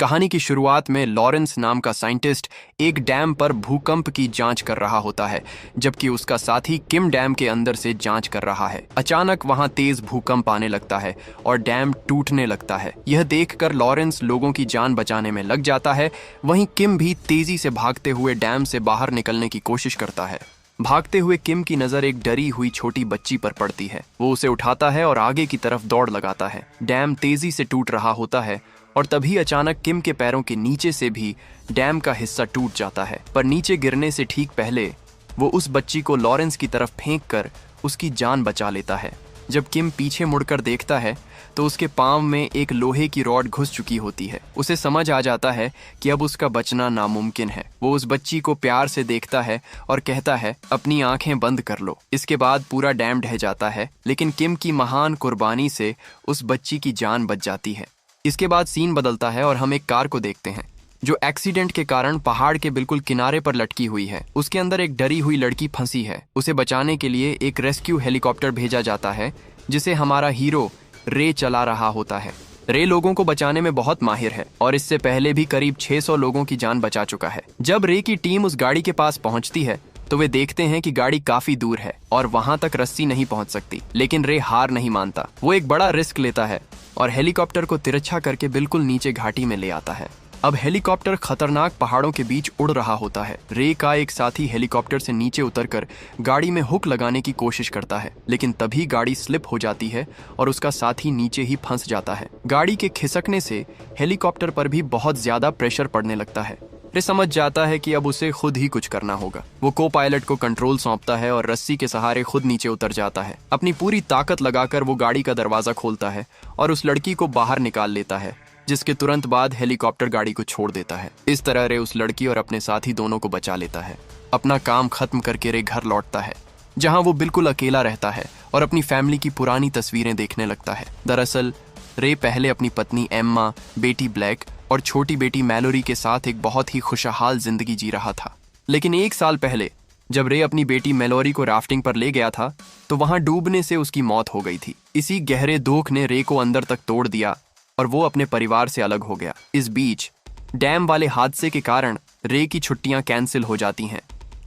कहानी की शुरुआत में लॉरेंस नाम का साइंटिस्ट एक डैम पर भूकंप की जांच कर रहा होता है, जबकि उसका साथी किम डैम के अंदर से जांच कर रहा है। अचानक वहां तेज भूकंप आने लगता है और डैम टूटने लगता है। यह देखकर लॉरेंस लोगों की जान बचाने में लग जाता है। वहीं किम भी तेजी से भागते हुए डैम से बाहर निकलने की कोशिश करता है। भागते हुए किम की नजर एक डरी हुई छोटी बच्ची पर पड़ती है। वो उसे उठाता है और आगे की तरफ दौड़ लगाता है। डैम तेजी से टूट रहा होता है और तभी अचानक किम के पैरों के नीचे से भी डैम का हिस्सा टूट जाता है। पर नीचे गिरने से ठीक पहले वो उस बच्ची को लॉरेंस की तरफ फेंककर उसकी जान बचा लेता है। जब किम पीछे मुड़कर देखता है तो उसके पांव में एक लोहे की रॉड घुस चुकी होती है। उसे समझ आ जाता है कि अब उसका बचना नामुमकिन है। वो उस बच्ची को प्यार से देखता है और कहता है, अपनी आंखें बंद कर लो। इसके बाद पूरा डैम ढह जाता है, लेकिन किम की महान कुर्बानी से उस बच्ची की जान बच जाती है। इसके बाद सीन बदलता है और हम एक कार को देखते हैं जो एक्सीडेंट के कारण पहाड़ के बिल्कुल किनारे पर लटकी हुई है। उसके अंदर एक डरी हुई लड़की फंसी है। उसे बचाने के लिए एक रेस्क्यू हेलीकॉप्टर भेजा जाता है, जिसे हमारा हीरो रे चला रहा होता है। रे लोगों को बचाने में बहुत माहिर है और इससे पहले भी करीब 600 लोगों की जान बचा चुका है। जब रे की टीम उस गाड़ी के पास पहुंचती है तो वे देखते हैं कि गाड़ी काफी दूर है और वहां तक रस्सी नहीं पहुंच सकती। लेकिन रे हार नहीं मानता। वो एक बड़ा रिस्क लेता है और हेलीकॉप्टर को तिरछा करके बिल्कुल नीचे घाटी में ले आता है। अब हेलीकॉप्टर खतरनाक पहाड़ों के बीच उड़ रहा होता है। रे का एक साथी हेलीकॉप्टर से नीचे उतरकर गाड़ी में हुक लगाने की कोशिश करता है, लेकिन तभी गाड़ी स्लिप हो जाती है और उसका साथी नीचे ही फंस जाता है। गाड़ी के खिसकने से हेलीकॉप्टर पर भी बहुत ज्यादा प्रेशर पड़ने लगता है। रे समझ जाता है कि अब उसे खुद ही कुछ करना होगा। वो को पायलट को कंट्रोल सौंपता है और रस्सी के सहारे खुद नीचे उतर जाता है। अपनी पूरी ताकत लगाकर वो गाड़ी का दरवाजा खोलता है और उस लड़की को बाहर निकाल लेता है, जिसके तुरंत बाद हेलीकॉप्टर गाड़ी को छोड़ देता है। इस तरह रे उस लड़की और अपने साथी दोनों को बचा लेता है। अपना काम खत्म करके रे घर लौटता है, जहां वो बिल्कुल अकेला रहता है और अपनी फैमिली की पुरानी तस्वीरें देखने लगता है। दरअसल रे पहले अपनी पत्नी एम्मा, बेटी ब्लैक और छोटी बेटी मैलोरी के साथ एक बहुत ही खुशहाल जिंदगी जी रहा था। लेकिन 1 साल पहले जब रे अपनी बेटी मैलोरी को राफ्टिंग पर ले गया था तो वहां डूबने से उसकी मौत हो गई थी। इसी गहरे दुख ने रे को अंदर तक तोड़ दिया और वो अपने परिवार से अलग हो गया। इस बीच डैम वाले हादसे के कारण रे की छुट्टियां कैंसिल हो जाती हैं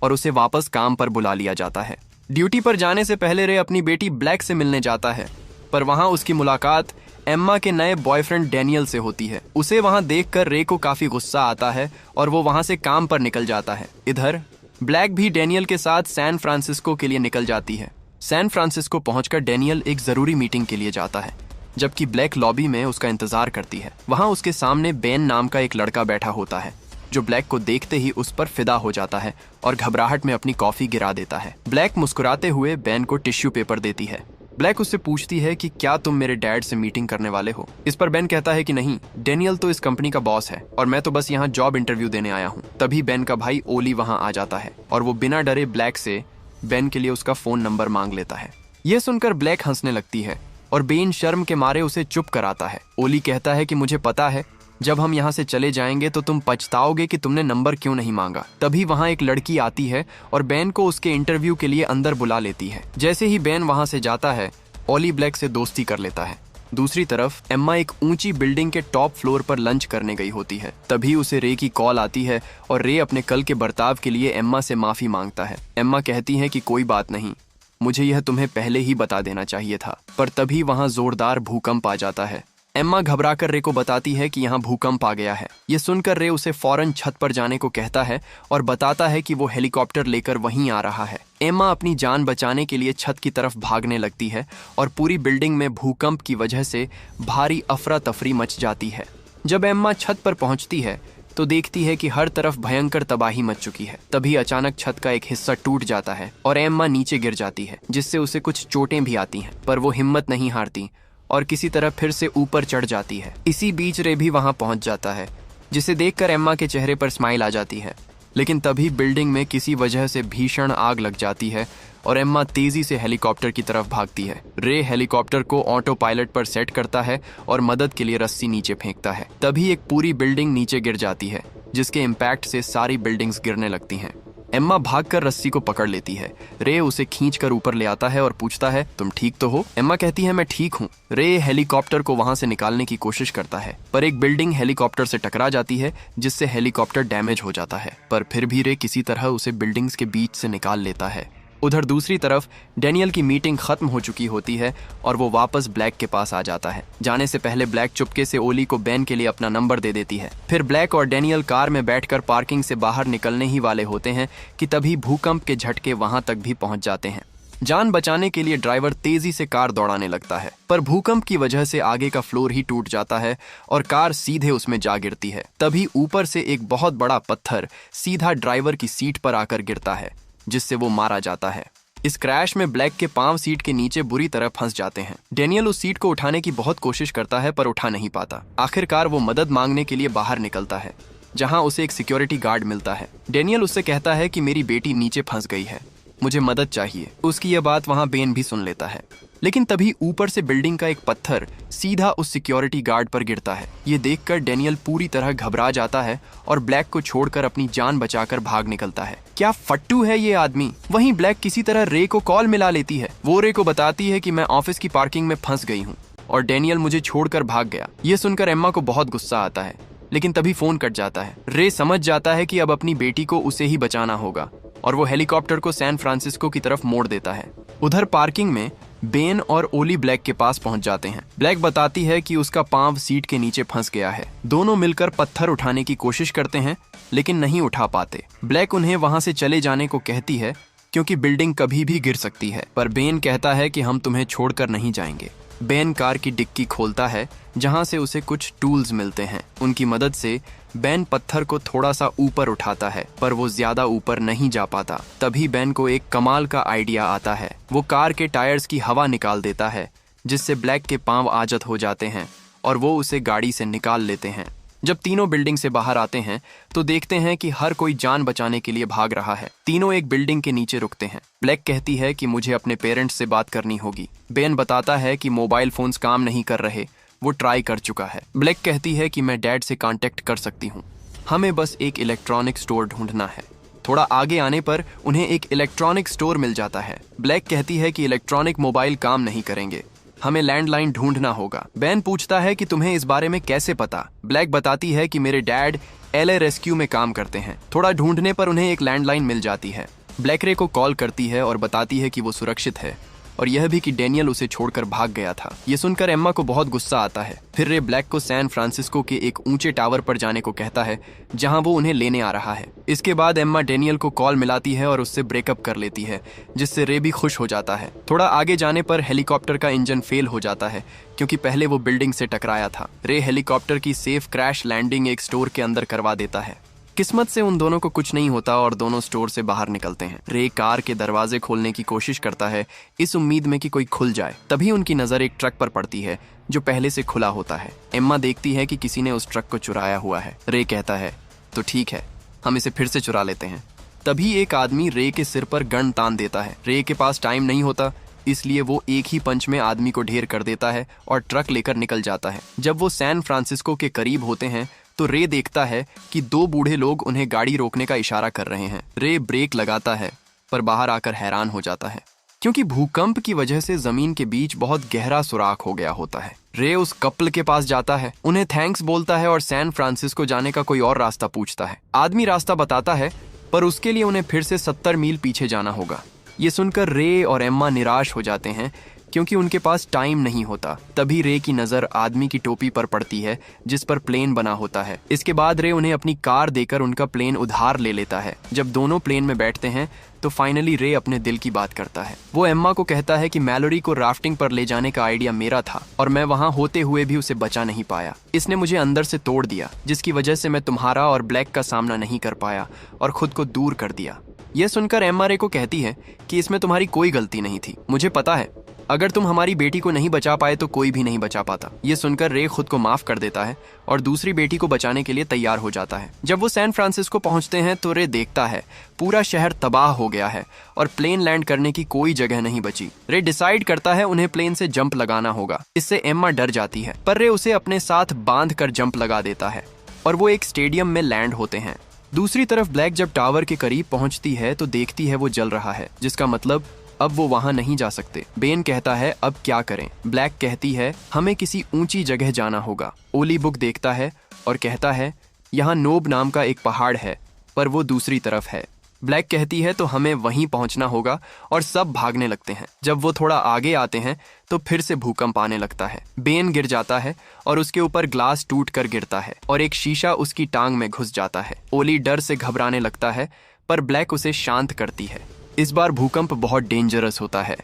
और उसे वापस काम पर बुला लिया जाता है। ड्यूटी पर जाने से पहले रे अपनी बेटी ब्लैक से मिलने जाता है, पर वहां उसकी मुलाकात एम्मा के नए बॉयफ्रेंड डैनियल से होती है। उसे वहां देखकर रे को काफी गुस्सा आता है और वो वहां से काम पर निकल जाता है। इधर ब्लैक भी डैनियल के साथ सैन फ्रांसिस्को के लिए निकल जाती है। सैन फ्रांसिस्को पहुंचकर डैनियल एक जरूरी मीटिंग के लिए जाता है, जबकि ब्लैक लॉबी में उसका इंतजार करती है। वहां उसके सामने बेन नाम का एक लड़का बैठा होता है, जो ब्लैक को देखते ही उस पर फिदा हो जाता है और घबराहट में अपनी कॉफी गिरा देता है। ब्लैक मुस्कुराते हुए बेन को टिश्यू पेपर देती है। ब्लैक उससे पूछती है कि क्या तुम मेरे डैड से मीटिंग करने वाले हो। इस पर बेन कहता है कि नहीं, डैनियल तो इस कंपनी का बॉस है और मैं तो बस यहाँ जॉब इंटरव्यू देने आया हूँ। तभी बेन का भाई ओली वहाँ आ जाता है और वो बिना डरे ब्लैक से बेन के लिए उसका फोन नंबर मांग लेता है। यह सुनकर ब्लैक हंसने लगती है और बेन शर्म के मारे उसे चुप कराता है। ओली कहता है कि मुझे पता है, जब हम यहाँ से चले जाएंगे तो तुम पछताओगे कि तुमने नंबर क्यों नहीं मांगा। तभी वहाँ एक लड़की आती है और बेन को उसके इंटरव्यू के लिए अंदर बुला लेती है। जैसे ही बेन वहाँ से जाता है, ओली ब्लैक से दोस्ती कर लेता है। दूसरी तरफ एम्मा एक ऊंची बिल्डिंग के टॉप फ्लोर पर लंच करने गई होती है। तभी उसे रे की कॉल आती है और रे अपने कल के बर्ताव के लिए एम्मा से माफी मांगता है। एम्मा कहती है कि कोई बात नहीं, मुझे यह तुम्हें पहले ही बता देना चाहिए था। पर तभी वहाँ जोरदार भूकंप आ जाता है। एम्मा घबराकर रे को बताती है कि यहाँ भूकंप आ गया है। ये सुनकर रे उसे फौरन छत पर जाने को कहता है और बताता है कि वो हेलीकॉप्टर लेकर वहीं आ रहा है। एम्मा अपनी जान बचाने के लिए छत की तरफ भागने लगती है और पूरी बिल्डिंग में भूकंप की वजह से भारी अफरा तफरी मच जाती है। जब एम्मा छत पर पहुंचती है तो देखती है कि हर तरफ भयंकर तबाही मच चुकी है। तभी अचानक छत का एक हिस्सा टूट जाता है और एम्मा नीचे गिर जाती है, जिससे उसे कुछ चोटें भी आती हैं। पर वो हिम्मत नहीं हारती और किसी तरह फिर से ऊपर चढ़ जाती है। इसी बीच रे भी वहां पहुंच जाता है, जिसे देखकर एम्मा के चेहरे पर स्माइल आ जाती है। लेकिन तभी बिल्डिंग में किसी वजह से भीषण आग लग जाती है और एम्मा तेजी से हेलीकॉप्टर की तरफ भागती है। रे हेलीकॉप्टर को ऑटो पायलट पर सेट करता है और मदद के लिए रस्सी नीचे फेंकता है। तभी एक पूरी बिल्डिंग नीचे गिर जाती है, जिसके इम्पैक्ट से सारी बिल्डिंग्स गिरने लगती हैं। एम्मा भागकर रस्सी को पकड़ लेती है। रे उसे खींचकर ऊपर ले आता है और पूछता है, तुम ठीक तो हो? एम्मा कहती है, मैं ठीक हूँ। रे हेलीकॉप्टर को वहां से निकालने की कोशिश करता है, पर एक बिल्डिंग हेलीकॉप्टर से टकरा जाती है, जिससे हेलीकॉप्टर डैमेज हो जाता है। पर फिर भी रे किसी तरह उसे बिल्डिंग्स के बीच से निकाल लेता है। उधर दूसरी तरफ डैनियल की मीटिंग खत्म हो चुकी होती है और वो वापस ब्लैक के पास आ जाता है। जाने से पहले ब्लैक चुपके से ओली को बेन के लिए अपना नंबर दे देती है। फिर ब्लैक और डैनियल कार में बैठकर पार्किंग से बाहर निकलने ही वाले होते हैं कि तभी भूकंप के झटके वहां तक भी पहुंच जाते हैं। जान बचाने के लिए ड्राइवर तेजी से कार दौड़ाने लगता है, पर भूकंप की वजह से आगे का फ्लोर ही टूट जाता है और कार सीधे उसमें जा गिरती है। तभी ऊपर से एक बहुत बड़ा पत्थर सीधा ड्राइवर की सीट पर आकर गिरता है, जिससे वो मारा जाता है। इस क्रैश में ब्लैक के पांव सीट के नीचे बुरी तरह फंस जाते हैं। डैनियल उस सीट को उठाने की बहुत कोशिश करता है, पर उठा नहीं पाता। आखिरकार वो मदद मांगने के लिए बाहर निकलता है, जहां उसे एक सिक्योरिटी गार्ड मिलता है। डैनियल उससे कहता है कि मेरी बेटी नीचे फंस गई है, मुझे मदद चाहिए। उसकी यह बात वहां बेन भी सुन लेता है, लेकिन तभी ऊपर से बिल्डिंग का एक पत्थर सीधा उस सिक्योरिटी गार्ड पर गिरता है। ये देखकर डैनियल पूरी तरह घबरा जाता है और ब्लैक को छोड़कर अपनी जान बचाकर भाग निकलता है। क्या फट्टू है ये आदमी। वहीं ब्लैक किसी तरह रे को कॉल मिला लेती है। वो रे को बताती है कि मैं ऑफिस की पार्किंग में फंस गई हूँ और डैनियल मुझे छोड़कर भाग गया। ये सुनकर एम्मा को बहुत गुस्सा आता है, लेकिन तभी फोन कट जाता है। रे समझ जाता है कि अब अपनी बेटी को उसे ही बचाना होगा और वो हेलीकॉप्टर को सैन फ्रांसिस्को की तरफ मोड़ देता है। उधर पार्किंग में बेन और ओली ब्लैक के पास पहुंच जाते हैं। ब्लैक बताती है कि उसका पांव सीट के नीचे फंस गया है। दोनों मिलकर पत्थर उठाने की कोशिश करते हैं, लेकिन नहीं उठा पाते। ब्लैक उन्हें वहां से चले जाने को कहती है, क्योंकि बिल्डिंग कभी भी गिर सकती है, पर बेन कहता है कि हम तुम्हें छोड़कर नहीं जाएंगे। बेन कार की डिक्की खोलता है, जहां से उसे कुछ टूल्स मिलते हैं। उनकी मदद से बेन पत्थर को थोड़ा सा ऊपर उठाता है, पर वो ज्यादा ऊपर नहीं जा पाता। तभी बेन को एक कमाल का आइडिया आता है। वो कार के टायर्स की हवा निकाल देता है, जिससे ब्लैक के पांव आजत हो जाते हैं और वो उसे गाड़ी से निकाल लेते हैं। जब तीनों बिल्डिंग से बाहर आते हैं तो देखते हैं कि हर कोई जान बचाने के लिए भाग रहा है। तीनों एक बिल्डिंग के नीचे रुकते हैं। ब्लैक कहती है कि मुझे अपने पेरेंट्स से बात करनी होगी। बेन बताता है कि मोबाइल फोन्स काम नहीं कर रहे, वो ट्राई कर चुका है। ब्लैक कहती है कि मैं डैड से कांटेक्ट कर सकती हूँ, हमें बस एक इलेक्ट्रॉनिक स्टोर ढूंढना है। थोड़ा आगे आने पर उन्हें एक इलेक्ट्रॉनिक स्टोर मिल जाता है। ब्लैक कहती है कि इलेक्ट्रॉनिक मोबाइल काम नहीं करेंगे, हमें लैंडलाइन ढूंढना होगा। बेन पूछता है कि तुम्हें इस बारे में कैसे पता। ब्लैक बताती है कि मेरे डैड LA रेस्क्यू में काम करते हैं। थोड़ा ढूंढने पर उन्हें एक लैंडलाइन मिल जाती है। ब्लैक रे को कॉल करती है और बताती है कि वो सुरक्षित है और यह भी कि डैनियल उसे छोड़कर भाग गया था। ये सुनकर एम्मा को बहुत गुस्सा आता है। फिर रे ब्लैक को सैन फ्रांसिस्को के एक ऊंचे टावर पर जाने को कहता है, जहां वो उन्हें लेने आ रहा है। इसके बाद एम्मा डैनियल को कॉल मिलाती है और उससे ब्रेकअप कर लेती है, जिससे रे भी खुश हो जाता है। थोड़ा आगे जाने पर हेलीकॉप्टर का इंजन फेल हो जाता है, क्योंकि पहले वो बिल्डिंग से टकराया था। रे हेलीकॉप्टर की सेफ क्रैश लैंडिंग एक स्टोर के अंदर करवा देता है। किस्मत से उन दोनों को कुछ नहीं होता और दोनों स्टोर से बाहर निकलते हैं। रे कार के दरवाजे खोलने की कोशिश करता है, इस उम्मीद में कि कोई खुल जाए। तभी उनकी नजर एक ट्रक पर पड़ती है, जो पहले से खुला होता है। एम्मा देखती है कि किसी ने उस ट्रक को चुराया हुआ है। रे कहता है, तो ठीक है, हम इसे फिर से चुरा लेते हैं। तभी एक आदमी रे के सिर पर गन तान देता है। रे के पास टाइम नहीं होता, इसलिए वो एक ही पंच में आदमी को ढेर कर देता है और ट्रक लेकर निकल जाता है। जब वो सैन फ्रांसिस्को के करीब होते हैं तो रे देखता है कि दो बूढ़े लोग उन्हें गाड़ी रोकने का इशारा कर रहे हैं। रे ब्रेक लगाता है, पर बाहर आकर हैरान हो जाता है, क्योंकि भूकंप की वजह से जमीन के बीच बहुत गहरा सुराख हो गया होता है। रे उस कपल के पास जाता है, उन्हें थैंक्स बोलता है और सैन फ्रांसिस्को जाने का कोई और रास्ता पूछता है। आदमी रास्ता बताता है, पर उसके लिए उन्हें फिर से 70 मील पीछे जाना होगा। ये सुनकर रे और एम्मा निराश हो जाते हैं, क्योंकि उनके पास टाइम नहीं होता। तभी रे की नजर आदमी की टोपी पर पड़ती है, जिस पर प्लेन बना होता है। इसके बाद रे उन्हें अपनी कार देकर उनका प्लेन उधार ले लेता है। जब दोनों प्लेन में बैठते हैं तो फाइनली रे अपने दिल की बात करता है। वो एम्मा को कहता है कि मैलोरी को राफ्टिंग पर ले जाने का आइडिया मेरा था और मैं वहां होते हुए भी उसे बचा नहीं पाया। इसने मुझे अंदर से तोड़ दिया, जिसकी वजह से मैं तुम्हारा और ब्लैक का सामना नहीं कर पाया और खुद को दूर कर दिया। यह सुनकर एम्मा रे को कहती है कि इसमें तुम्हारी कोई गलती नहीं थी। मुझे पता है, अगर तुम हमारी बेटी को नहीं बचा पाए तो कोई भी नहीं बचा पाता। ये सुनकर रे खुद को माफ कर देता है और दूसरी बेटी को बचाने के लिए तैयार हो जाता है। जब वो सैन फ्रांसिस्को पहुंचते हैं तो रे देखता है पूरा शहर तबाह हो गया है और प्लेन लैंड करने की कोई जगह नहीं बची। रे डिसाइड करता है उन्हें प्लेन से जंप लगाना होगा। इससे एम्मा डर जाती है, पर रे उसे अपने साथ बांध कर जंप लगा देता है और वो एक स्टेडियम में लैंड होते हैं। दूसरी तरफ ब्लैक जब टावर के करीब पहुंचती है तो देखती है वो जल रहा है, जिसका मतलब अब वो वहां नहीं जा सकते। बेन कहता है अब क्या करें। ब्लैक कहती है हमें किसी ऊंची जगह जाना होगा। ओली बुक देखता है और कहता है यहाँ नोब नाम का एक पहाड़ है, पर वो दूसरी तरफ है। ब्लैक कहती है तो हमें वहीं पहुंचना होगा और सब भागने लगते हैं। जब वो थोड़ा आगे आते हैं तो फिर से भूकंप आने लगता है। बेन गिर जाता है और उसके ऊपर ग्लास टूट कर गिरता है और एक शीशा उसकी टांग में घुस जाता है। ओली डर से घबराने लगता है, पर ब्लैक उसे शांत करती है। इस बार भूकंप बहुत डेंजरस होता है।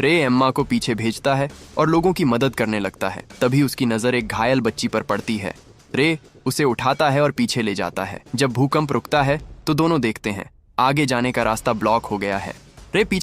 रे एम्मा को पीछे भेजता है और लोगों की मदद करने लगता है। तभी उसकी नजर एक घायल बच्ची पर पड़ती है। रे उसे उठाता है और पीछे ले जाता है। जब भूकंप रुकता है तो दोनों देखते हैं आगे जाने का रास्ता ब्लॉक हो गया है। रे